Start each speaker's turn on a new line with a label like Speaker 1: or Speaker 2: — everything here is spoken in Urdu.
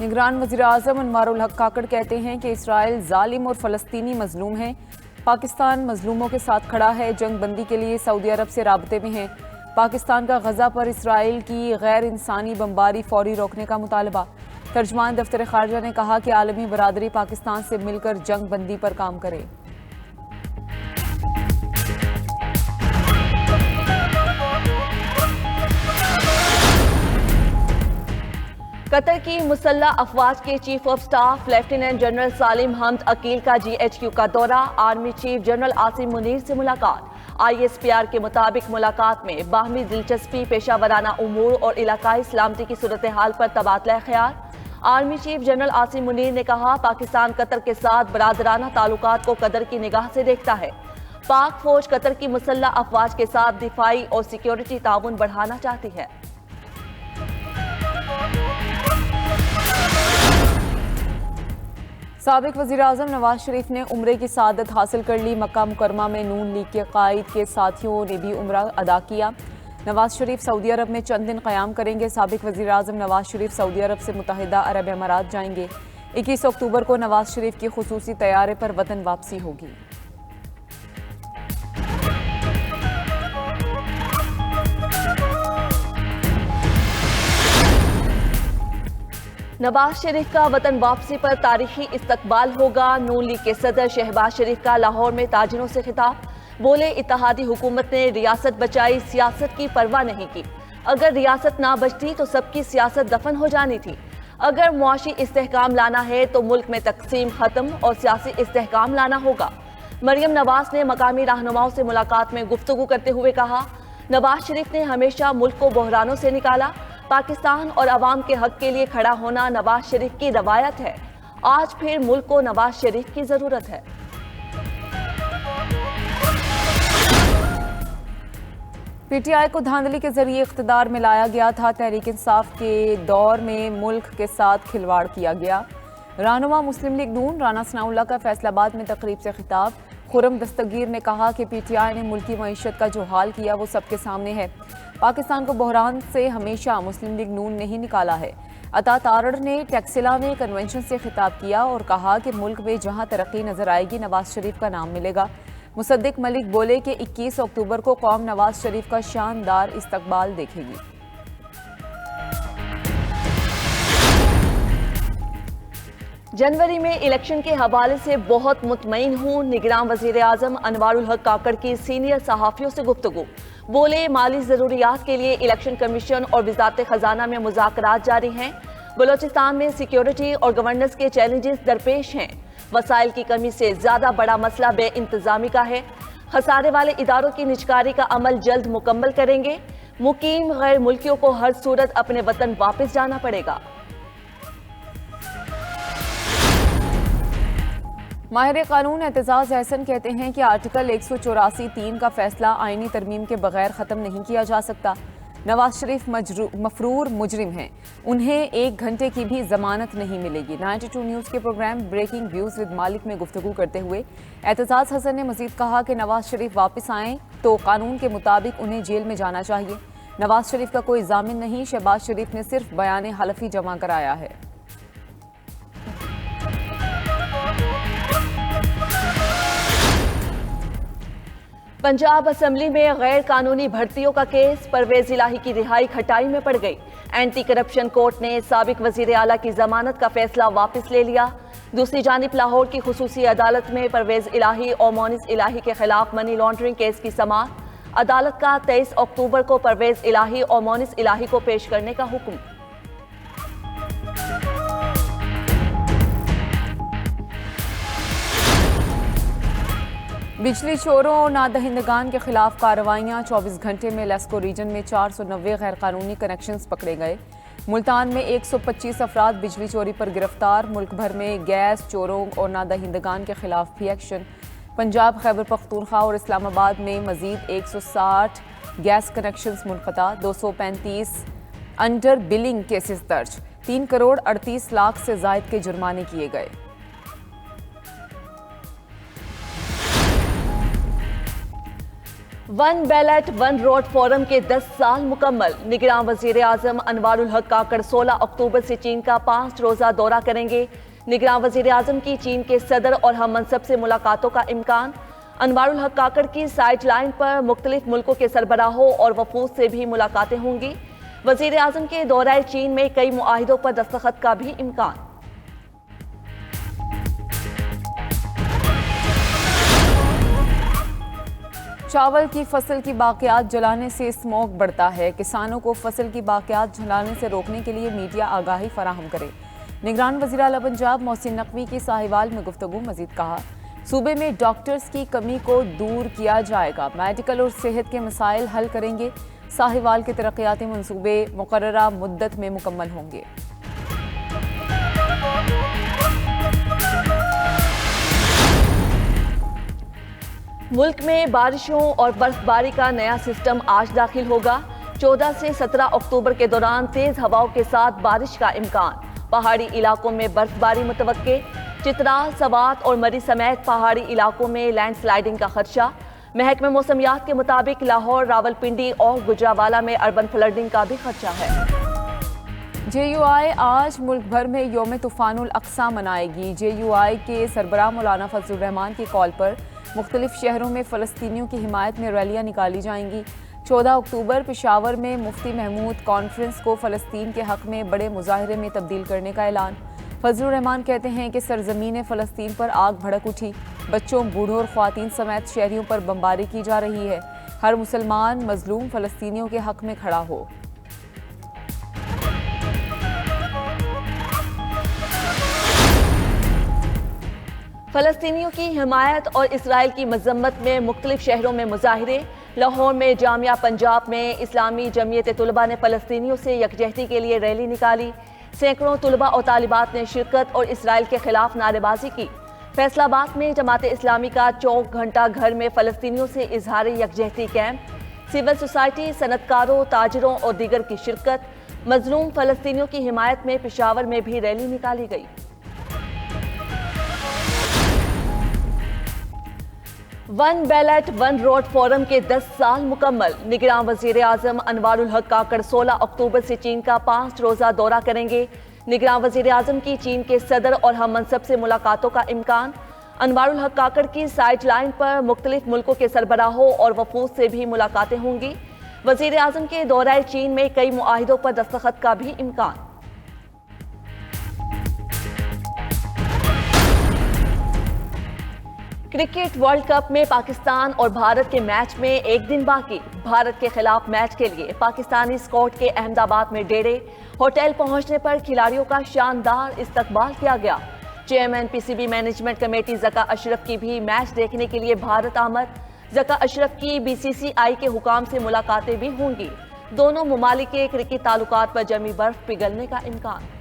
Speaker 1: نگران وزیراعظم انوار الحق کاکڑ کہتے ہیں کہ اسرائیل ظالم اور فلسطینی مظلوم ہیں۔ پاکستان مظلوموں کے ساتھ کھڑا ہے، جنگ بندی کے لیے سعودی عرب سے رابطے میں ہے۔ پاکستان کا غزہ پر اسرائیل کی غیر انسانی بمباری فوری روکنے کا مطالبہ۔ ترجمان دفتر خارجہ نے کہا کہ عالمی برادری پاکستان سے مل کر جنگ بندی پر کام کرے۔
Speaker 2: قطر کی مسلح افواج کے chief of staff lieutenant general Salim Hamad Aqeel کا GHQ کا دورہ، army chief general Asim Munir سے ملاقات۔ ISPR کے مطابق ملاقات میں باہمی دلچسپی، پیشہ ورانہ امور اور علاقائی سلامتی کی صورتحال پر تبادلہ خیال۔ Army chief general Asim Munir نے کہا، پاکستان قطر کے ساتھ برادرانہ تعلقات کو قدر کی نگاہ سے دیکھتا ہے۔ پاک فوج قطر کی مسلح افواج کے ساتھ دفاعی اور سیکیورٹی تعاون بڑھانا چاہتی ہے۔
Speaker 1: سابق وزیراعظم نواز شریف نے عمرے کی سعادت حاصل کر لی۔ مکہ مکرمہ میں نون لیگ کے قائد کے ساتھیوں نے بھی عمرہ ادا کیا۔ نواز شریف سعودی عرب میں چند دن قیام کریں گے۔ سابق وزیراعظم نواز شریف سعودی عرب سے متحدہ عرب امارات جائیں گے۔ 21 اکتوبر کو نواز شریف کی خصوصی طیارے پر وطن واپسی ہوگی۔
Speaker 2: نواز شریف کا وطن واپسی پر تاریخی استقبال ہوگا۔ نون لیگ کے صدر شہباز شریف کا لاہور میں تاجروں سے خطاب، بولے اتحادی حکومت نے ریاست بچائی، سیاست کی پرواہ نہیں کی۔ اگر ریاست نہ بچتی تو سب کی سیاست دفن ہو جانی تھی۔ اگر معاشی استحکام لانا ہے تو ملک میں تقسیم ختم اور سیاسی استحکام لانا ہوگا۔ مریم نواز نے مقامی رہنماؤں سے ملاقات میں گفتگو کرتے ہوئے کہا، نواز شریف نے ہمیشہ ملک کو بحرانوں سے نکالا۔ پاکستان اور عوام کے حق کے لیے کھڑا ہونا نواز شریف کی روایت ہے۔ آج پھر ملک کو نواز شریف کی ضرورت ہے۔
Speaker 1: PTI کو دھاندلی کے ذریعے اقتدار میں لایا گیا تھا۔ تحریک انصاف کے دور میں ملک کے ساتھ کھلواڑ کیا گیا۔ رہنما مسلم لیگ نون رانا ثناء اللہ کا فیصل آباد میں تقریب سے خطاب۔ خرم دستگیر نے کہا کہ PTI نے ملکی معیشت کا جو حال کیا وہ سب کے سامنے ہے۔ پاکستان کو بحران سے ہمیشہ مسلم لیگ نون نے ہی نکالا ہے۔ عطا تارڑ نے ٹیکسلا میں کنونشن سے خطاب کیا اور کہا کہ ملک میں جہاں ترقی نظر آئے گی نواز شریف کا نام ملے گا۔ مصدق ملک بولے کہ 21 اکتوبر کو قوم نواز شریف کا شاندار استقبال دیکھے گی۔
Speaker 2: جنوری میں الیکشن کے حوالے سے بہت مطمئن ہوں، نگران وزیر اعظم انوار الحق کاکڑ کی سینئر صحافیوں سے گفتگو، بولے مالی ضروریات کے لیے الیکشن کمیشن اور وزارت خزانہ میں مذاکرات جاری ہیں۔ بلوچستان میں سیکیورٹی اور گورننس کے چیلنجز درپیش ہیں۔ وسائل کی کمی سے زیادہ بڑا مسئلہ بے انتظامی کا ہے۔ خسارے والے اداروں کی نجکاری کا عمل جلد مکمل کریں گے۔ مقیم غیر ملکیوں کو ہر صورت اپنے وطن واپس جانا پڑے گا۔
Speaker 1: ماہر قانون اعتزاز احسن کہتے ہیں کہ آرٹیکل 184(3) کا فیصلہ آئینی ترمیم کے بغیر ختم نہیں کیا جا سکتا۔ نواز شریف مفرور مجرم ہیں، انہیں 1 گھنٹے کی بھی ضمانت نہیں ملے گی۔ 92 نیوز کے پروگرام بریکنگ ویوز ود مالک میں گفتگو کرتے ہوئے اعتزاز حسن نے مزید کہا کہ نواز شریف واپس آئیں تو قانون کے مطابق انہیں جیل میں جانا چاہیے۔ نواز شریف کا کوئی ضامن نہیں، شہباز شریف نے صرف بیان حلفی جمع کرایا ہے۔
Speaker 2: پنجاب اسمبلی میں غیر قانونی بھرتیوں کا کیس، پرویز الہی کی رہائی کھٹائی میں پڑ گئی۔ اینٹی کرپشن کورٹ نے سابق وزیر اعلیٰ کی ضمانت کا فیصلہ واپس لے لیا۔ دوسری جانب لاہور کی خصوصی عدالت میں پرویز الہی اور مونس الہی کے خلاف منی لانڈرنگ کیس کی سماعت۔ عدالت کا 23 اکتوبر کو پرویز الہی اور مونس الہی کو پیش کرنے کا حکم۔
Speaker 1: بجلی چوروں اور نادہندگان کے خلاف کارروائیاں، 24 گھنٹے میں لیسکو ریجن میں 490 غیر قانونی کنیکشنز پکڑے گئے۔ ملتان میں 125 افراد بجلی چوری پر گرفتار۔ ملک بھر میں گیس چوروں اور نادہندگان کے خلاف بھی ایکشن۔ پنجاب، خیبر پختونخوا اور اسلام آباد میں مزید 160 گیس کنیکشنز منقطع، 235 انڈر بلنگ کیسز درج، 3 کروڑ 38 لاکھ سے زائد کے جرمانے کیے گئے۔
Speaker 2: One belt one road forum کے 10 سال مکمل۔ نگراں وزیر اعظم انوار الحق کاکڑ 16 اکتوبر سے چین کا 5 روزہ دورہ کریں گے۔ نگراں وزیر اعظم کی چین کے صدر اور ہم منصب سے ملاقاتوں کا امکان۔ انوار الحق کاکڑ کی سائیڈ لائن پر مختلف ملکوں کے سربراہوں اور وفود سے بھی ملاقاتیں ہوں گی۔ وزیر اعظم کے دورہ چین میں کئی معاہدوں پر دستخط کا بھی امکان۔
Speaker 1: چاول کی فصل کی باقیات جلانے سے اسموگ بڑھتا ہے۔ کسانوں کو فصل کی باقیات جلانے سے روکنے کے لیے میڈیا آگاہی فراہم کرے۔ نگران وزیر اعلیٰ پنجاب محسن نقوی کی ساہیوال میں گفتگو۔ مزید کہا، صوبے میں ڈاکٹرز کی کمی کو دور کیا جائے گا، میڈیکل اور صحت کے مسائل حل کریں گے۔ ساہیوال کے ترقیاتی منصوبے مقررہ مدت میں مکمل ہوں گے۔
Speaker 2: ملک میں بارشوں اور برف باری کا نیا سسٹم آج داخل ہوگا۔ 14 سے 17 اکتوبر کے دوران تیز ہواؤں کے ساتھ بارش کا امکان۔ پہاڑی علاقوں میں برف باری متوقع۔ چترال، سوات اور مری سمیت پہاڑی علاقوں میں لینڈ سلائیڈنگ کا خدشہ۔ محکمہ موسمیات کے مطابق لاہور، راولپنڈی اور گجرانوالہ میں اربن فلڈنگ کا بھی خدشہ ہے۔
Speaker 1: جے یو آئی آج ملک بھر میں یوم طوفان الاقصی منائے گی۔ جے یو آئی کے سربراہ مولانا فضل الرحمان کی کال پر مختلف شہروں میں فلسطینیوں کی حمایت میں ریلیاں نکالی جائیں گی۔ 14 اکتوبر پشاور میں مفتی محمود کانفرنس کو فلسطین کے حق میں بڑے مظاہرے میں تبدیل کرنے کا اعلان۔ فضل الرحمان کہتے ہیں کہ سرزمین فلسطین پر آگ بھڑک اٹھی، بچوں، بوڑھوں اور خواتین سمیت شہریوں پر بمباری کی جا رہی ہے۔ ہر مسلمان مظلوم فلسطینیوں کے حق میں کھڑا ہو۔
Speaker 2: فلسطینیوں کی حمایت اور اسرائیل کی مذمت میں مختلف شہروں میں مظاہرے۔ لاہور میں جامعہ پنجاب میں اسلامی جمعیت طلباء نے فلسطینیوں سے یکجہتی کے لیے ریلی نکالی۔ سینکڑوں طلباء اور طالبات نے شرکت اور اسرائیل کے خلاف نعرے بازی کی۔ فیصل آباد میں جماعت اسلامی کا 24 گھنٹہ گھر میں فلسطینیوں سے اظہار یکجہتی کیمپ۔ سول سوسائٹی، صنعت کاروں، تاجروں اور دیگر کی شرکت۔ مظلوم فلسطینیوں کی حمایت میں پشاور میں بھی ریلی نکالی گئی۔ One belt one road forum کے 10 سال مکمل۔ نگراں وزیر اعظم انوار الحق کاکڑ 16 اکتوبر سے چین کا 5 روزہ دورہ کریں گے۔ نگراں وزیر اعظم کی چین کے صدر اور ہم منصب سے ملاقاتوں کا امکان۔ انوار الحق کاکڑ کی سائیڈ لائن پر مختلف ملکوں کے سربراہوں اور وفود سے بھی ملاقاتیں ہوں گی۔ وزیر اعظم کے دورہ چین میں کئی معاہدوں پر دستخط کا بھی امکان۔ کرکٹ ورلڈ کپ میں پاکستان اور بھارت کے میچ میں ایک دن باقی۔ بھارت کے خلاف میچ کے لیے پاکستانی اسکواڈ کے احمد آباد میں ڈیرے۔ ہوٹل پہنچنے پر کھلاڑیوں کا شاندار استقبال کیا گیا۔ Chairman P C B management committee Zaka Ashraf کی بھی میچ دیکھنے کے لیے بھارت آمد۔ ذکا اشرف کی بی سی سی آئی کے حکام سے ملاقاتیں بھی ہوں گی۔ دونوں ممالک کے کرکٹ تعلقات پر جمی برف پگھلنے کا امکان۔